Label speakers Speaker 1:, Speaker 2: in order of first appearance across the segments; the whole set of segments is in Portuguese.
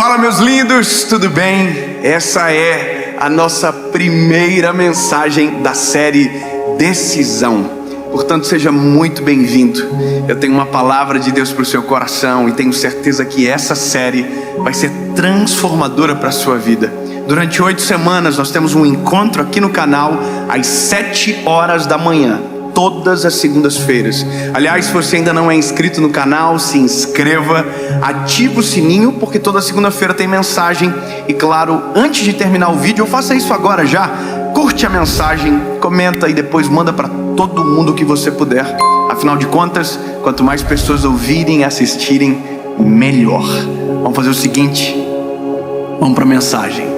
Speaker 1: Fala, meus lindos, tudo bem? Essa é a nossa primeira mensagem da série Decisão. Portanto, seja muito bem-vindo. Eu tenho uma palavra de Deus para o seu coração e tenho certeza que essa série vai ser transformadora para a sua vida. Durante 8 semanas nós temos um encontro aqui no canal às 7 horas da manhã, todas as segundas-feiras. Aliás, se você ainda não é inscrito no canal, se inscreva, ativa o sininho, porque toda segunda-feira tem mensagem. E claro, antes de terminar o vídeo, faça isso agora já. Curte a mensagem, comenta e depois manda para todo mundo que você puder. Afinal de contas, quanto mais pessoas ouvirem e assistirem, melhor. Vamos fazer o seguinte, vamos para a mensagem.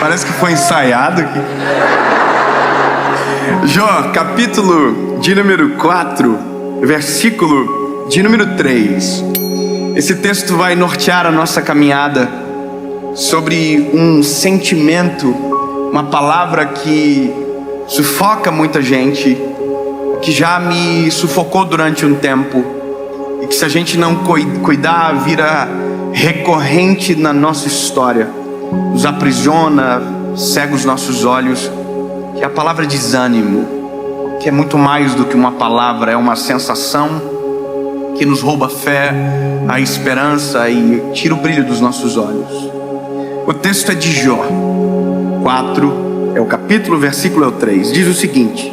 Speaker 1: Parece que foi ensaiado aqui. Jó, capítulo de número 4, versículo de número 3. Esse texto vai nortear a nossa caminhada sobre um sentimento, uma palavra que sufoca muita gente, que já me sufocou durante um tempo, e que se a gente não cuidar, vira recorrente na nossa história, nos aprisiona, cega os nossos olhos, que é a palavra desânimo, que é muito mais do que uma palavra, é uma sensação que nos rouba a fé, a esperança e tira o brilho dos nossos olhos. O texto é de Jó 4, é o capítulo, o versículo é o 3, diz o seguinte: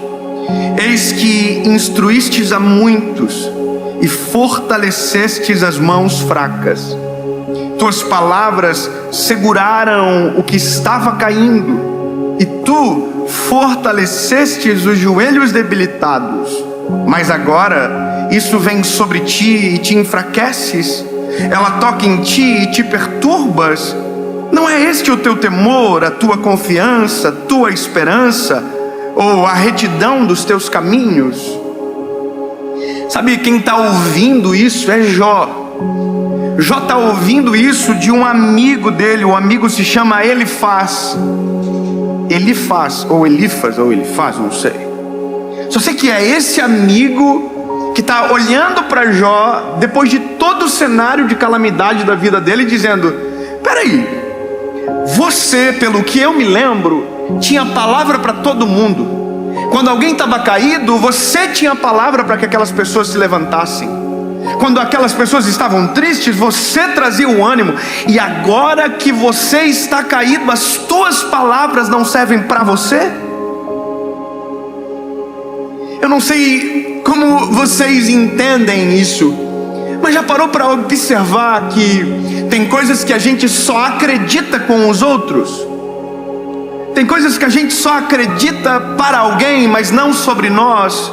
Speaker 1: eis que instruístes a muitos e fortalecestes as mãos fracas. Tuas palavras seguraram o que estava caindo, e tu fortalecestes os joelhos debilitados. Mas agora isso vem sobre ti e te enfraqueces. Ela toca em ti e te perturbas. Não é este o teu temor, a tua confiança, a tua esperança, ou a retidão dos teus caminhos? Sabe, quem está ouvindo isso é Jó. Jó está ouvindo isso de um amigo dele. O amigo se chama Elifaz, ou Elifaz, ou Elifaz, não sei. Só sei que é esse amigo que está olhando para Jó, depois de todo o cenário de calamidade da vida dele, dizendo: peraí, você, pelo que eu me lembro, tinha palavra para todo mundo. Quando alguém estava caído, você tinha palavra para que aquelas pessoas se levantassem. Quando aquelas pessoas estavam tristes, você trazia o ânimo. E agora que você está caído, as tuas palavras não servem para você? Eu não sei como vocês entendem isso, mas já parou para observar que tem coisas que a gente só acredita com os outros? Tem coisas que a gente só acredita para alguém, mas não sobre nós.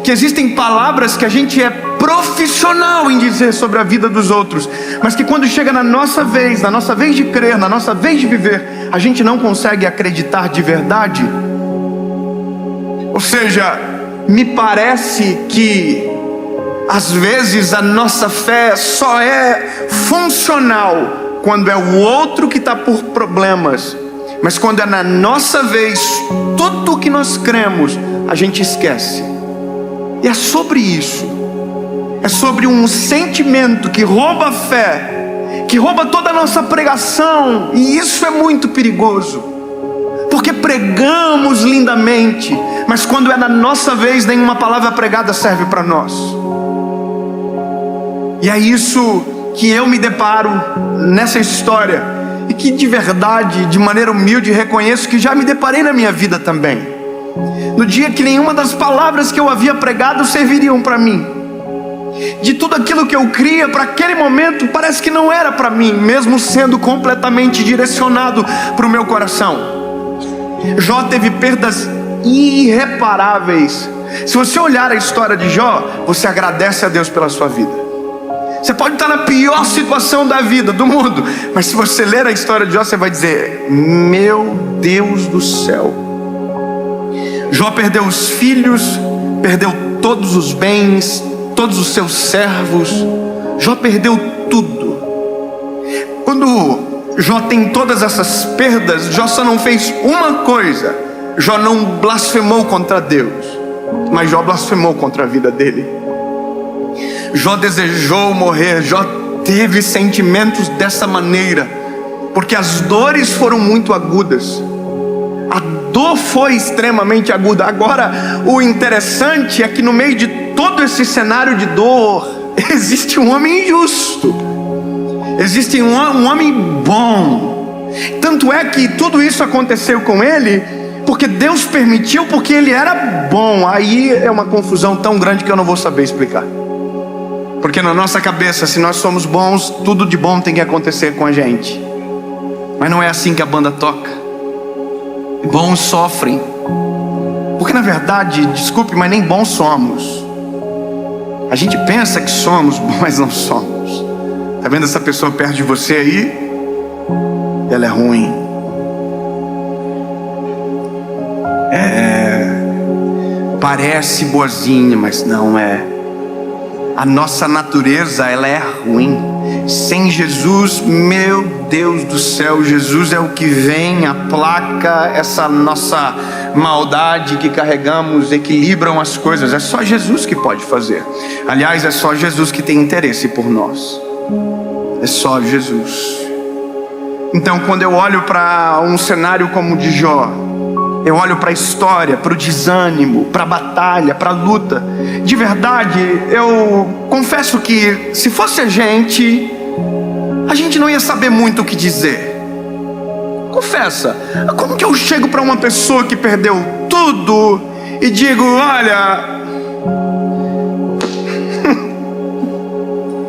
Speaker 1: Que existem palavras que a gente é profissional em dizer sobre a vida dos outros, mas que quando chega na nossa vez de crer, na nossa vez de viver, a gente não consegue acreditar de verdade. Ou seja, me parece que às vezes a nossa fé só é funcional quando é o outro que está por problemas, mas quando é na nossa vez, tudo o que nós cremos, a gente esquece. E é sobre isso. É sobre um sentimento que rouba a fé, que rouba toda a nossa pregação. E isso é muito perigoso, porque pregamos lindamente, mas quando é na nossa vez, nenhuma palavra pregada serve para nós. E é isso que eu me deparo nessa história, e que de verdade, de maneira humilde, reconheço que já me deparei na minha vida também. No dia que nenhuma das palavras que eu havia pregado serviriam para mim. De tudo aquilo que eu cria para aquele momento, parece que não era para mim, mesmo sendo completamente direcionado para o meu coração. Jó teve perdas irreparáveis. Se você olhar a história de Jó, você agradece a Deus pela sua vida. Você pode estar na pior situação da vida, do mundo, mas se você ler a história de Jó, você vai dizer: meu Deus do céu. Jó perdeu os filhos, perdeu todos os bens, todos os seus servos. Jó perdeu tudo. Quando Jó tem todas essas perdas, Jó só não fez uma coisa: Jó não blasfemou contra Deus, mas Jó blasfemou contra a vida dele. Jó desejou morrer, Jó teve sentimentos dessa maneira, porque as dores foram muito agudas. A dor foi extremamente aguda. Agora, o interessante é que no meio de todo esse cenário de dor, existe um homem justo, existe um homem bom. Tanto é que tudo isso aconteceu com ele porque Deus permitiu, porque ele era bom. Aí é uma confusão tão grande que eu não vou saber explicar. Porque na nossa cabeça, se nós somos bons, tudo de bom tem que acontecer com a gente. Mas não é assim que a banda toca. Bons sofrem, porque na verdade, desculpe, mas nem bons somos. A gente pensa que somos, mas não somos. Tá vendo essa pessoa perto de você aí? Ela é ruim. Parece boazinha, mas não é. A nossa natureza, ela é ruim. Sem Jesus, meu Deus do céu, Jesus é o que vem, aplaca essa nossa maldade que carregamos, equilibram as coisas. É só Jesus que pode fazer. Aliás, é só Jesus que tem interesse por nós. É só Jesus. Então, quando eu olho para um cenário como o de Jó, eu olho para a história, para o desânimo, para a batalha, para a luta. De verdade, eu confesso que se fosse a gente não ia saber muito o que dizer. Confessa, como que eu chego para uma pessoa que perdeu tudo e digo: olha,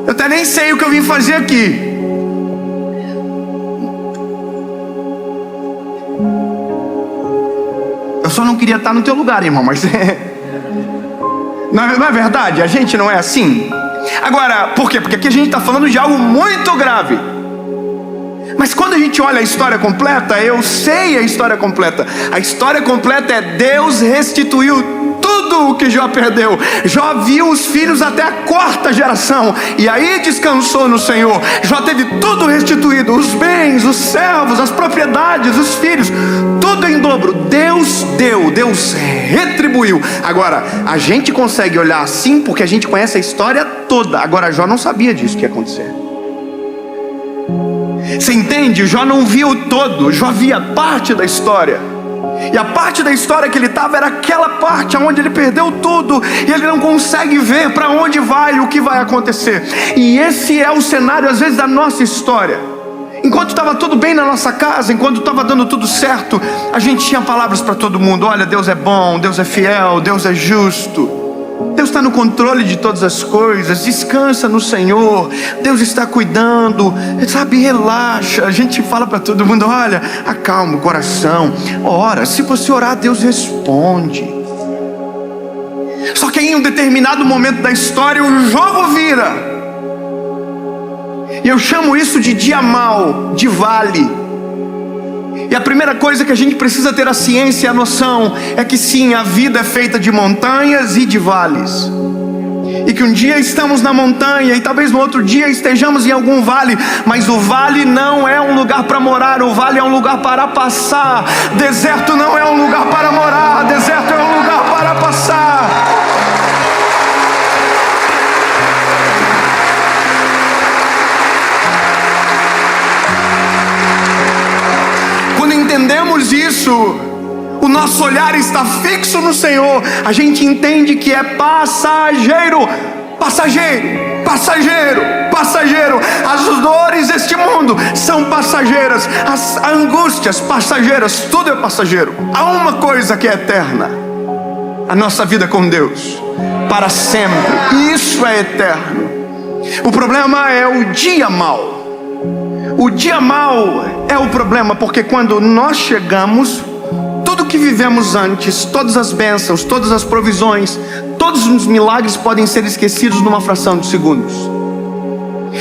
Speaker 1: eu até nem sei o que eu vim fazer aqui. Eu só não queria estar no teu lugar, irmão, mas não é verdade? A gente não é assim? Agora, por quê? Porque aqui a gente está falando de algo muito grave. Mas quando a gente olha a história completa, eu sei a história completa. A história completa é: Deus restituiu tudo o que Jó perdeu. Jó viu os filhos até a 4ª geração, e aí descansou no Senhor. Jó teve tudo restituído: os bens, os servos, as propriedades, os filhos, tudo em dobro. Deus deu, Deus retribuiu. Agora, a gente consegue olhar assim porque a gente conhece a história toda. Agora, Jó não sabia disso que ia acontecer. Você entende? Jó não viu o todo, Jó via parte da história. E a parte da história que ele estava era aquela parte onde ele perdeu tudo, e ele não consegue ver para onde vai, o que vai acontecer. E esse é o cenário às vezes da nossa história. Enquanto estava tudo bem na nossa casa, enquanto estava dando tudo certo, a gente tinha palavras para todo mundo: olha, Deus é bom, Deus é fiel, Deus é justo, Deus está no controle de todas as coisas, descansa no Senhor, Deus está cuidando, sabe, relaxa. A gente fala para todo mundo: olha, acalma o coração, ora, se você orar, Deus responde. Só que em um determinado momento da história, o jogo vira, e eu chamo isso de dia mau, de vale. E a primeira coisa que a gente precisa ter a ciência e a noção é que sim, a vida é feita de montanhas e de vales. E que um dia estamos na montanha e talvez no outro dia estejamos em algum vale. Mas o vale não é um lugar para morar, o vale é um lugar para passar. Deserto não é um lugar para morar, deserto é um lugar para passar. Entendemos isso, o nosso olhar está fixo no Senhor, a gente entende que é passageiro, passageiro, passageiro, passageiro. As dores deste mundo são passageiras, as angústias passageiras, tudo é passageiro. Há uma coisa que é eterna: a nossa vida com Deus, para sempre. Isso é eterno. O problema é o dia mau. O dia mau é o problema, porque quando nós chegamos, tudo que vivemos antes, todas as bênçãos, todas as provisões, todos os milagres podem ser esquecidos numa fração de segundos.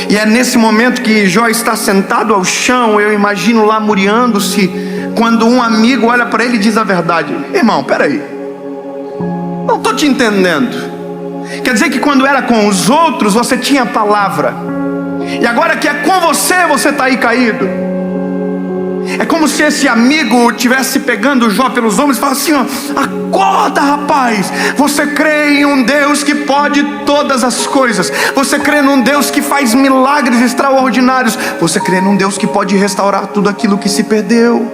Speaker 1: E é nesse momento que Jó está sentado ao chão, eu imagino lá muriando-se, quando um amigo olha para ele e diz a verdade: irmão, peraí, não estou te entendendo. Quer dizer que quando era com os outros você tinha palavra, e agora que é com você, você está aí caído. como se esse amigo tivesse pegando Jó pelos ombros e falasse assim, ó: acorda, rapaz, você crê em um Deus que pode todas as coisas, você crê num Deus que faz milagres extraordinários, você crê num Deus que pode restaurar tudo aquilo que se perdeu.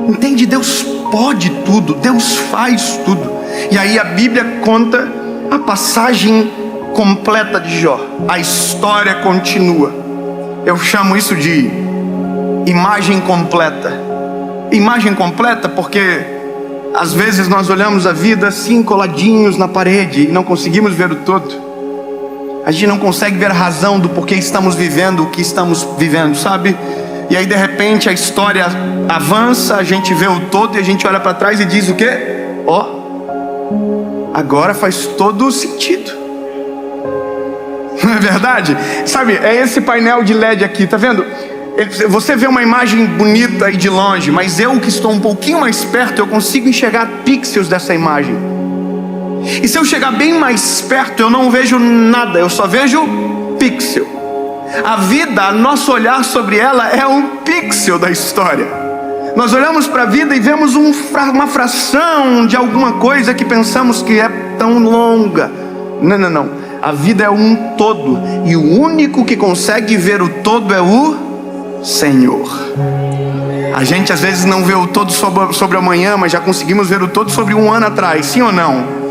Speaker 1: Entende? Deus pode tudo, Deus faz tudo. E aí a Bíblia conta a passagem completa de Jó, a história continua. Eu chamo isso de imagem completa. Imagem completa porque às vezes nós olhamos a vida assim, coladinhos na parede, e não conseguimos ver o todo. A gente não consegue ver a razão do porquê estamos vivendo o que estamos vivendo, sabe? E aí de repente a história avança, a gente vê o todo e a gente olha para trás e diz o quê? Ó, agora faz todo o sentido. Não é verdade? Sabe, é esse painel de LED aqui, tá vendo? Você vê uma imagem bonita e de longe, mas eu que estou um pouquinho mais perto, eu consigo enxergar pixels dessa imagem. E se eu chegar bem mais perto, eu não vejo nada, eu só vejo pixel. A vida, nosso olhar sobre ela é um pixel da história. Nós olhamos para a vida e vemos uma fração de alguma coisa que pensamos que é tão longa. Não. A vida é um todo, e o único que consegue ver o todo é o Senhor. A gente às vezes não vê o todo sobre amanhã, mas já conseguimos ver o todo sobre um ano atrás, sim ou não?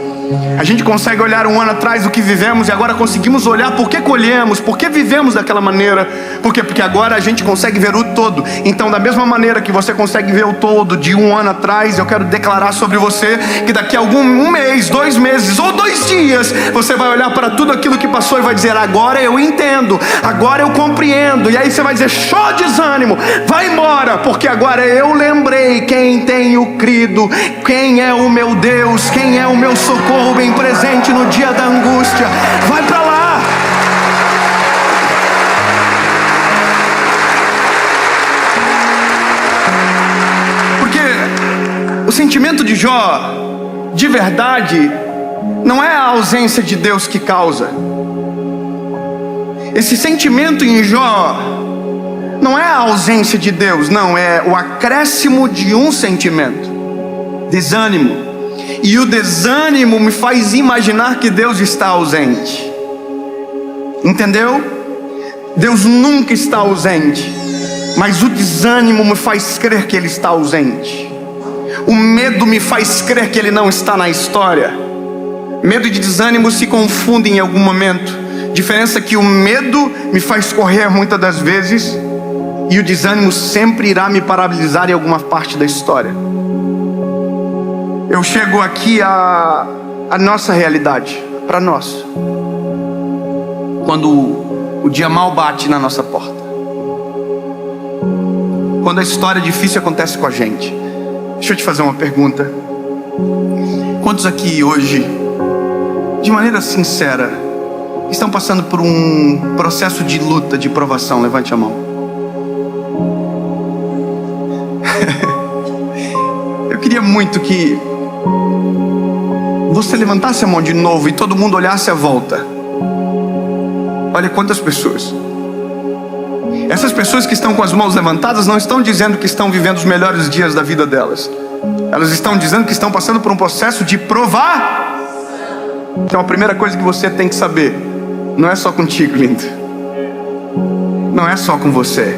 Speaker 1: A gente consegue olhar um ano atrás do que vivemos e agora conseguimos olhar por que colhemos, por que vivemos daquela maneira. Por quê? Porque agora a gente consegue ver o todo. Então da mesma maneira que você consegue ver o todo de um ano atrás, eu quero declarar sobre você que daqui a um mês, 2 meses ou 2 dias, você vai olhar para tudo aquilo que passou e vai dizer: agora eu entendo, agora eu compreendo. E aí você vai dizer: show, desânimo, vai embora, porque agora eu lembrei quem tenho crido, quem é o meu Deus, quem é o meu socorro bem presente no dia da angústia. Vai para lá. Porque o sentimento de Jó, de verdade, não é a ausência de Deus que causa. Esse sentimento em Jó não é a ausência de Deus, não, é o acréscimo de um sentimento: desânimo. E o desânimo me faz imaginar que Deus está ausente. Entendeu? Deus nunca está ausente, mas o desânimo me faz crer que Ele está ausente. O medo me faz crer que Ele não está na história. Medo e desânimo se confundem em algum momento. Diferença é que o medo me faz correr muitas das vezes, e o desânimo sempre irá me paralisar em alguma parte da história. Eu chego aqui a nossa realidade, para nós. Quando o dia mal bate na nossa porta, quando a história difícil acontece com a gente. Deixa eu te fazer uma pergunta. Quantos aqui hoje, de maneira sincera, estão passando por um processo de luta, de provação? Levante a mão. Eu queria muito que você levantasse a mão de novo e todo mundo olhasse à volta. Olha quantas pessoas. Essas pessoas que estão com as mãos levantadas não estão dizendo que estão vivendo os melhores dias da vida delas. Elas estão dizendo que estão passando por um processo de provar. Então a primeira coisa que você tem que saber: não é só contigo, lindo. Não é só com você.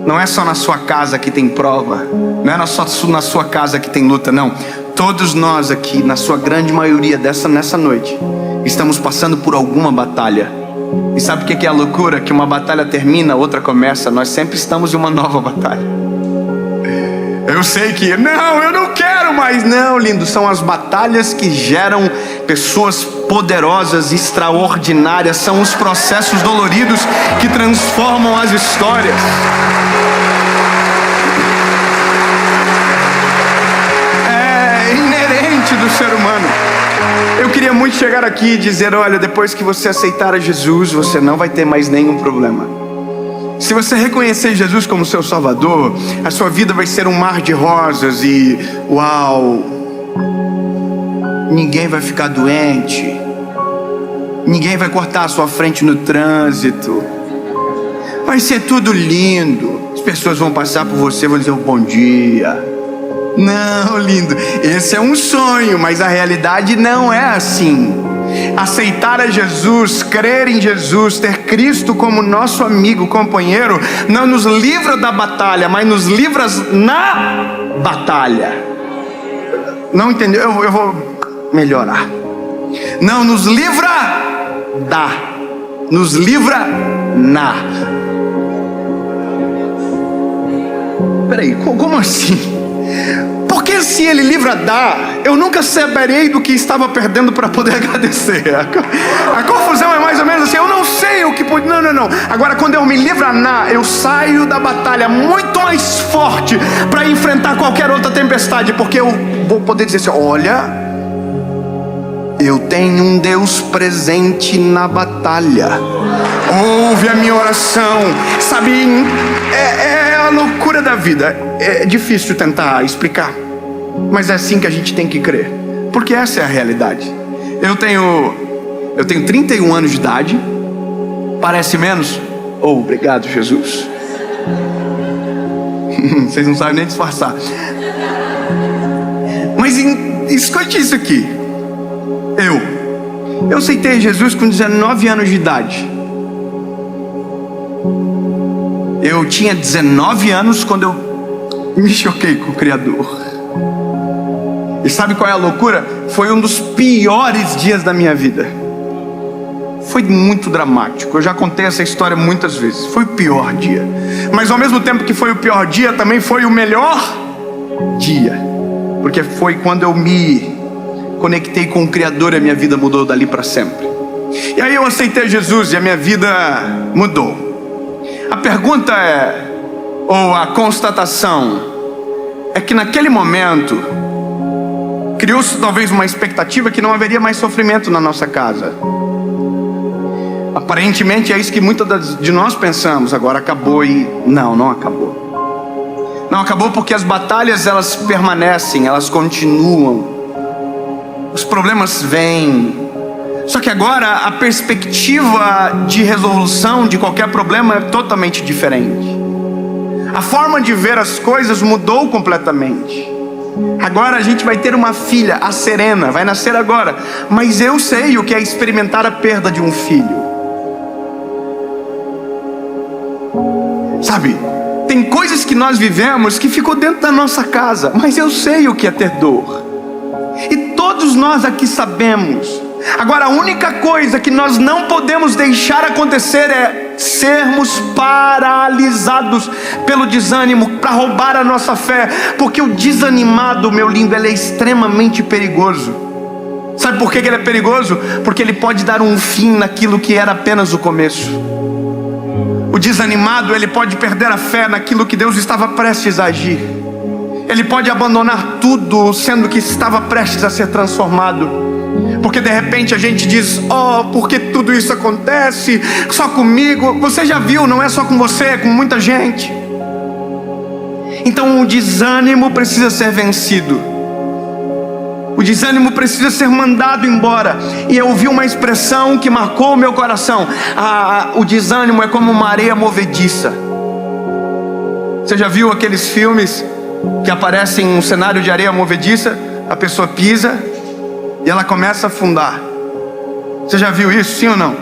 Speaker 1: Não é só na sua casa que tem prova. Não é só na sua casa que tem luta, não. Todos nós aqui, na sua grande maioria nessa noite, estamos passando por alguma batalha. E sabe o que é a loucura? Que uma batalha termina, outra começa. Nós sempre estamos em uma nova batalha. Eu sei que, não, eu não quero mais. Não, lindo, são as batalhas que geram pessoas poderosas, extraordinárias. São os processos doloridos que transformam as histórias. É inerente do ser humano. Eu queria muito chegar aqui e dizer: olha, depois que você aceitar a Jesus, você não vai ter mais nenhum problema. Se você reconhecer Jesus como seu Salvador, a sua vida vai ser um mar de rosas e uau, ninguém vai ficar doente, ninguém vai cortar a sua frente no trânsito, vai ser tudo lindo. As pessoas vão passar por você e vão dizer bom dia. Não, lindo, esse é um sonho, mas a realidade não é assim. Aceitar a Jesus, crer em Jesus, ter Cristo como nosso amigo, companheiro, não nos livra da batalha, mas nos livra na batalha. Não entendeu? Eu vou melhorar. Não nos livra da, nos livra na. Peraí, como assim? Porque se ele livra da, eu nunca saberei do que estava perdendo para poder agradecer. A confusão é mais ou menos assim, eu não sei o que pode. Não. Agora quando eu me livro na, eu saio da batalha muito mais forte para enfrentar qualquer outra tempestade, porque eu vou poder dizer assim: olha, eu tenho um Deus presente na batalha. Ouve a minha oração. Sabe, é a loucura da vida. É difícil tentar explicar, mas é assim que a gente tem que crer, porque essa é a realidade. Eu tenho 31 anos de idade. Parece menos? Oh, obrigado, Jesus. Vocês não sabem nem disfarçar. Mas escute isso aqui. Eu aceitei Jesus com 19 anos de idade. Eu tinha 19 anos quando eu me choquei com o Criador. E sabe qual é a loucura? Foi um dos piores dias da minha vida. Foi muito dramático. Eu já contei essa história muitas vezes. Foi o pior dia. Mas ao mesmo tempo que foi o pior dia, também foi o melhor dia. Porque foi quando eu me conectei com o Criador e a minha vida mudou dali para sempre. E aí eu aceitei Jesus e a minha vida mudou. A pergunta ou a constatação é que naquele momento criou-se talvez uma expectativa que não haveria mais sofrimento na nossa casa. Aparentemente é isso que muitas de nós pensamos. Agora acabou. E não acabou. Não acabou, porque as batalhas, elas permanecem, elas continuam. Os problemas vêm. Só que agora a perspectiva de resolução de qualquer problema é totalmente diferente. A forma de ver as coisas mudou completamente. Agora a gente vai ter uma filha, a Serena, vai nascer agora. Mas eu sei o que é experimentar a perda de um filho. Sabe, tem coisas que nós vivemos que ficou dentro da nossa casa, mas eu sei o que é ter dor. E todos nós aqui sabemos. Agora a única coisa que nós não podemos deixar acontecer é sermos paralisados pelo desânimo para roubar a nossa fé. Porque o desanimado, meu lindo, ele é extremamente perigoso. Sabe por que ele é perigoso? Porque ele pode dar um fim naquilo que era apenas o começo. O desanimado, ele pode perder a fé naquilo que Deus estava prestes a agir. Ele pode abandonar tudo, sendo que estava prestes a ser transformado. Porque de repente a gente diz: oh, por que tudo isso acontece só comigo? Você já viu, não é só com você, é com muita gente. Então o desânimo precisa ser vencido. O desânimo precisa ser mandado embora. E eu ouvi uma expressão que marcou o meu coração: o desânimo é como uma areia movediça. Você já viu aqueles filmes que aparecem um cenário de areia movediça? A pessoa pisa e ela começa a afundar. Você já viu isso, sim ou não?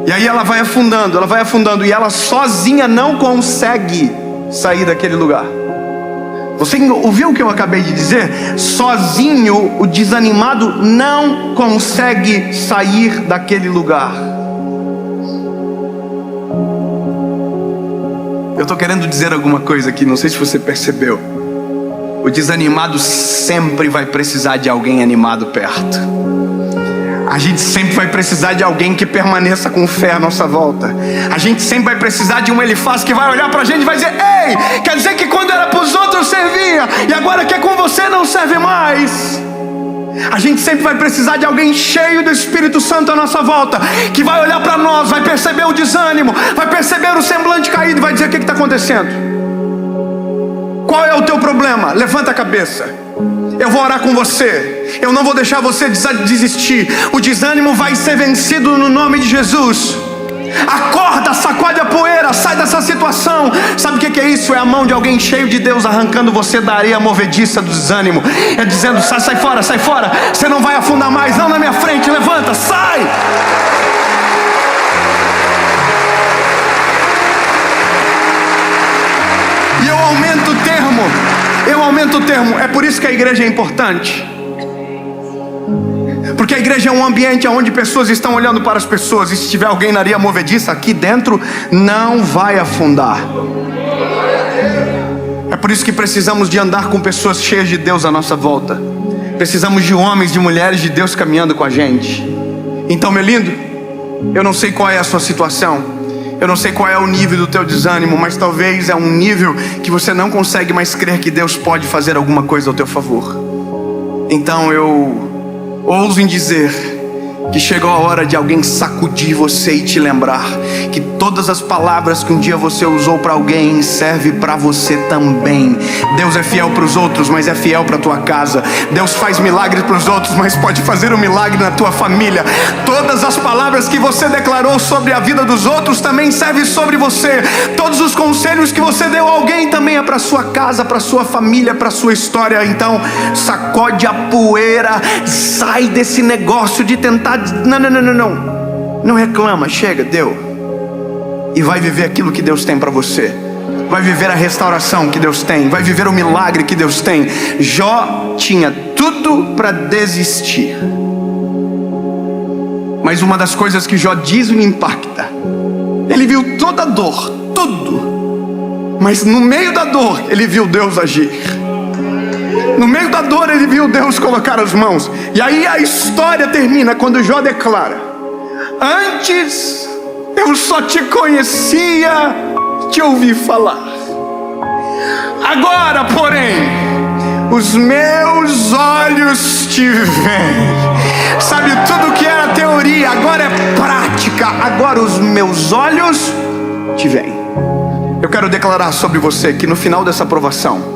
Speaker 1: E aí ela vai afundando, e ela sozinha não consegue sair daquele lugar. Você ouviu o que eu acabei de dizer? Sozinho o desanimado não consegue sair daquele lugar. Eu estou querendo dizer alguma coisa aqui, não sei se você percebeu. O desanimado sempre vai precisar de alguém animado perto. A gente sempre vai precisar de alguém que permaneça com fé à nossa volta. A gente sempre vai precisar de um Elifaz que vai olhar pra gente e vai dizer: ei, quer dizer que quando era pros outros servia, e agora que é com você não serve mais. A gente sempre vai precisar de alguém cheio do Espírito Santo à nossa volta, que vai olhar pra nós, vai perceber o desânimo, vai perceber o semblante caído e vai dizer: o que está acontecendo? Qual é o teu problema? Levanta a cabeça. Eu vou orar com você. Eu não vou deixar você desistir. O desânimo vai ser vencido no nome de Jesus. Acorda, sacode a poeira, sai dessa situação. Sabe o que é isso? É a mão de alguém cheio de Deus arrancando você da areia movediça do desânimo. É dizendo: sai fora, você não vai afundar mais, não na minha frente, levanta, sai. E eu aumento o termo. É por isso que a igreja é importante. Porque a igreja é um ambiente onde pessoas estão olhando para as pessoas. E se tiver alguém na areia movediça aqui dentro, não vai afundar. É por isso que precisamos de andar com pessoas cheias de Deus à nossa volta. Precisamos de homens, de mulheres de Deus caminhando com a gente. Então, meu lindo, eu não sei qual é a sua situação, eu não sei qual é o nível do teu desânimo, mas talvez é um nível que você não consegue mais crer que Deus pode fazer alguma coisa ao teu favor. Então eu ouso em dizer que chegou a hora de alguém sacudir você e te lembrar que todas as palavras que um dia você usou para alguém servem para você também. Deus é fiel para os outros, mas é fiel para a tua casa. Deus faz milagres para os outros, mas pode fazer um milagre na tua família. Todas as palavras que você declarou sobre a vida dos outros também servem sobre você. Todos os conselhos que você deu a alguém também é para sua casa, para sua família, para sua história. Então sacode a poeira, sai desse negócio de tentar. Não reclama, chega, deu. E vai viver aquilo que Deus tem para você. Vai viver a restauração que Deus tem. Vai viver o milagre que Deus tem. Jó tinha tudo para desistir, mas uma das coisas que Jó diz me impacta. Ele viu toda a dor, tudo, mas no meio da dor ele viu Deus agir. No meio da dor ele viu Deus colocar as mãos. E aí a história termina quando Jó declara: antes eu só te conhecia, te ouvi falar. Agora, porém, os meus olhos te veem. Sabe, tudo que era teoria agora é prática. Agora os meus olhos te veem. Eu quero declarar sobre você que no final dessa provação,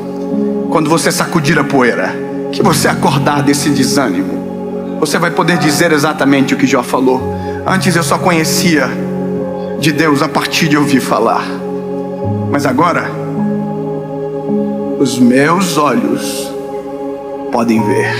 Speaker 1: quando você sacudir a poeira, que você acordar desse desânimo, você vai poder dizer exatamente o que Jó falou: antes eu só conhecia de Deus a partir de ouvir falar, mas agora os meus olhos podem ver.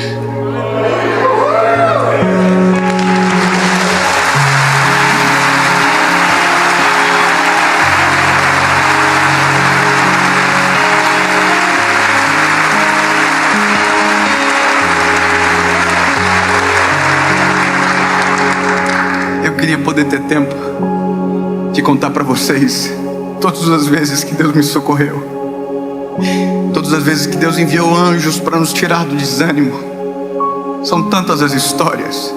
Speaker 1: Eu queria poder ter tempo de contar para vocês todas as vezes que Deus me socorreu, todas as vezes que Deus enviou anjos para nos tirar do desânimo. São tantas as histórias,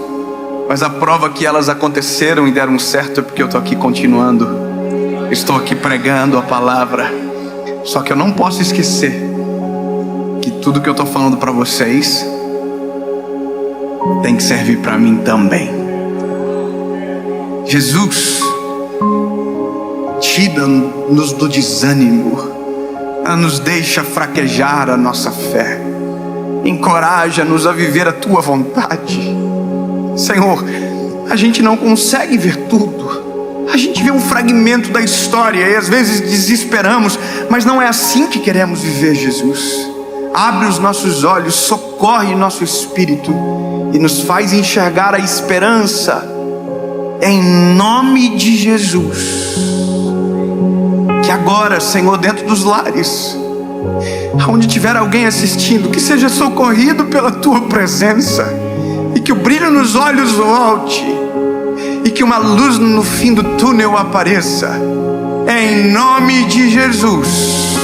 Speaker 1: mas a prova que elas aconteceram e deram certo é porque eu estou aqui continuando. Estou aqui pregando a palavra. Só que eu não posso esquecer que tudo que eu estou falando para vocês tem que servir para mim também. Jesus tira-nos do desânimo, nos deixa fraquejar a nossa fé, encoraja-nos a viver a tua vontade. Senhor, a gente não consegue ver tudo, a gente vê um fragmento da história e às vezes desesperamos, mas não é assim que queremos viver. Jesus, abre os nossos olhos, socorre nosso espírito e nos faz enxergar a esperança. Em nome de Jesus, que agora, Senhor, dentro dos lares, onde tiver alguém assistindo, que seja socorrido pela tua presença, e que o brilho nos olhos volte, e que uma luz no fim do túnel apareça. Em nome de Jesus,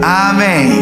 Speaker 1: amém.